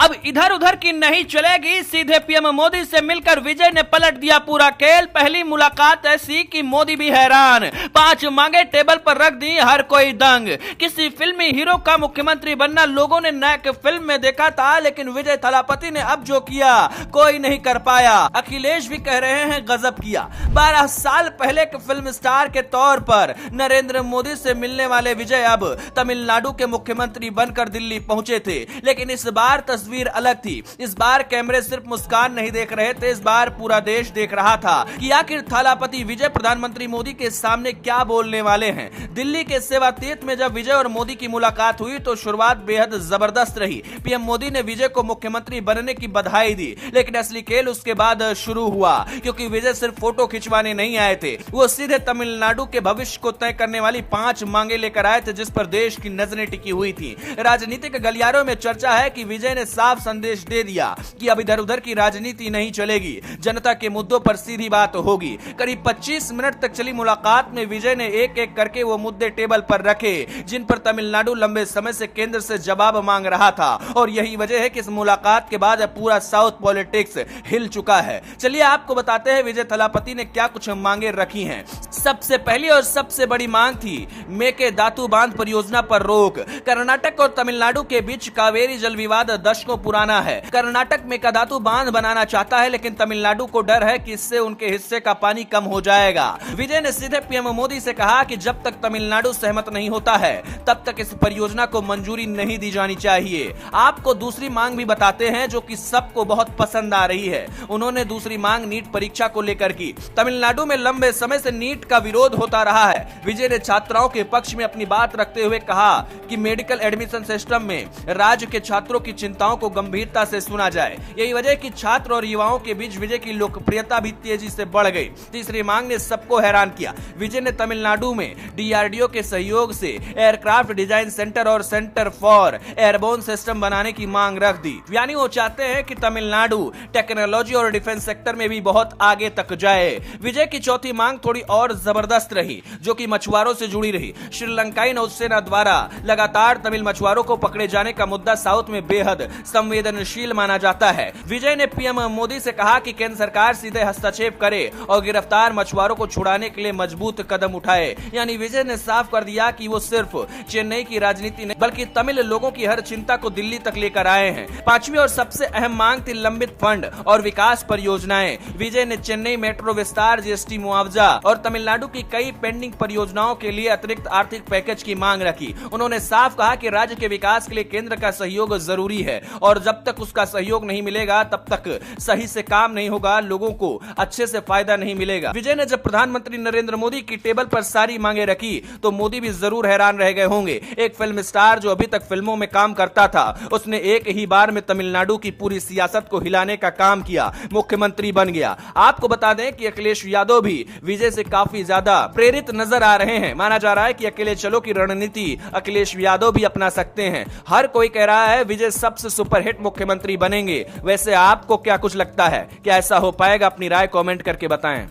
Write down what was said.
अब इधर उधर की नहीं चलेगी, सीधे पीएम मोदी से मिलकर विजय ने पलट दिया पूरा खेल। पहली मुलाकात ऐसी कि मोदी भी हैरान, 5 मांगे टेबल पर रख दी, हर कोई दंग। किसी फिल्मी हीरो का मुख्यमंत्री बनना लोगों ने नैक फिल्म में देखा था, लेकिन विजय थलापति ने अब जो किया कोई नहीं कर पाया। अखिलेश भी कह रहे हैं गजब किया। 12 साल पहले के फिल्म स्टार के तौर पर नरेंद्र मोदी से मिलने वाले विजय अब तमिलनाडु के मुख्यमंत्री बनकर दिल्ली पहुंचे थे, लेकिन इस बार तस्वीर अलग थी। इस बार कैमरे सिर्फ मुस्कान नहीं देख रहे थे, इस बार पूरा देश देख रहा था कि आखिर थलापति विजय प्रधानमंत्री मोदी के सामने क्या बोलने वाले हैं। दिल्ली के सेवातीर्थ में जब विजय और मोदी की मुलाकात हुई तो शुरुआत बेहद जबरदस्त रही। पीएम मोदी ने विजय को मुख्यमंत्री बनने की बधाई दी, लेकिन असली खेल उसके बाद शुरू हुआ, क्योंकि विजय सिर्फ फोटो खिंचवाने नहीं आए थे, वो सीधे तमिलनाडु के भविष्य को तय करने वाली 5 मांगे लेकर आए थे, जिस पर देश की नजरें टिकी हुई थी। राजनीतिक गलियारों में चर्चा है कि विजय ने साफ संदेश दे दिया कि अब इधर उधर की राजनीति नहीं चलेगी, जनता के मुद्दों पर सीधी बात होगी। करीब 25 मिनट तक चली मुलाकात में विजय ने एक एक करके वो मुद्दे टेबल पर रखे जिन पर तमिलनाडु लंबे समय से केंद्र से जवाब मांग रहा था, और यही वजह है कि इस मुलाकात के बाद पूरा साउथ पॉलिटिक्स हिल चुका है। चलिए आपको बताते हैं विजय थलापति ने क्या कुछ मांगे रखी हैं। सबसे पहली और सबसे बड़ी मांग थी मेकेदातु बांध परियोजना पर रोक। कर्नाटक और तमिलनाडु के बीच कावेरी जल विवाद दशकों पुराना है। कर्नाटक मेकेदातु बांध बनाना चाहता है, लेकिन तमिलनाडु को डर है कि इससे उनके हिस्से का पानी कम हो जाएगा। विजय ने सीधे पीएम मोदी से कहा कि जब तक तमिलनाडु सहमत नहीं होता है तब तक इस परियोजना को मंजूरी नहीं दी जानी चाहिए। आपको दूसरी मांग भी बताते हैं जो कि सबको बहुत पसंद आ रही है। उन्होंने दूसरी मांग नीट परीक्षा को लेकर की। तमिलनाडु में लंबे समय से नीट का विरोध होता रहा है। विजय ने छात्राओं के पक्ष में अपनी बात रखते हुए कहा कि मेडिकल एडमिशन सिस्टम में राज्य के छात्रों की चिंताओं को गंभीरता से सुना जाए। यही वजह कि छात्र और युवाओं के बीच विजय की लोकप्रियता भी तेजी से बढ़ गई। तीसरी मांग ने सबको हैरान किया। विजय ने तमिलनाडु में डीआरडीओ के सहयोग से एयरक्राफ्ट डिजाइन सेंटर और सेंटर फॉर एयरबोर्न सिस्टम बनाने की मांग रख दी। यानी वो चाहते हैं कि तमिलनाडु टेक्नोलॉजी और डिफेंस सेक्टर में भी बहुत आगे तक जाए। विजय की चौथी मांग थोड़ी और जबरदस्त रही, जो कि मछुआरों से जुड़ी रही। श्रीलंकाई नौसेना द्वारा लगातार तमिल मछुआरों को पकड़े जाने का मुद्दा साउथ में बेहद संवेदनशील माना जाता है। विजय ने पीएम मोदी से कहा कि केंद्र सरकार सीधे हस्तक्षेप करे और गिरफ्तार मछुआरों को छुड़ाने के लिए मजबूत कदम उठाए। यानी विजय ने साफ कर दिया कि वो सिर्फ चेन्नई की राजनीति नहीं बल्कि तमिल लोगों की हर चिंता को दिल्ली तक लेकर आए हैं। पांचवी और सबसे अहम मांग थी लंबित फंड और विकास परियोजनाएं। विजय ने चेन्नई मेट्रो विस्तार, जीएसटी मुआवजा और तमिलनाडु की कई पेंडिंग परियोजनाओं के लिए अतिरिक्त आर्थिक पैकेज की मांग रखी। उन्होंने साफ कहा कि राज्य के विकास के लिए केंद्र का सहयोग जरूरी है और जब तक उसका सहयोग नहीं मिलेगा तब तक सही से काम नहीं होगा, लोगों को अच्छे से फायदा नहीं मिलेगा। विजय ने जब प्रधानमंत्री नरेंद्र मोदी की टेबल पर सारी मांगे रखी तो मोदी भी जरूर हैरान रह गए होंगे। एक फिल्म स्टार जो अभी तक फिल्मों में काम करता था, उसने एक ही बार में तमिलनाडु की पूरी सियासत को हिलाने का काम किया, मुख्यमंत्री बन गया। आपको बता दें कि अखिलेश यादव भी विजय से काफी ज्यादा प्रेरित नजर आ रहे हैं। माना जा रहा है कि अकेले चलो की रणनीति अखिलेश यादव भी अपना सकते हैं। हर कोई कह रहा है विजय सबसे सुपरहिट मुख्यमंत्री बनेंगे। वैसे आपको क्या कुछ लगता है, क्या ऐसा हो पाएगा? अपनी राय कमेंट करके बताएं।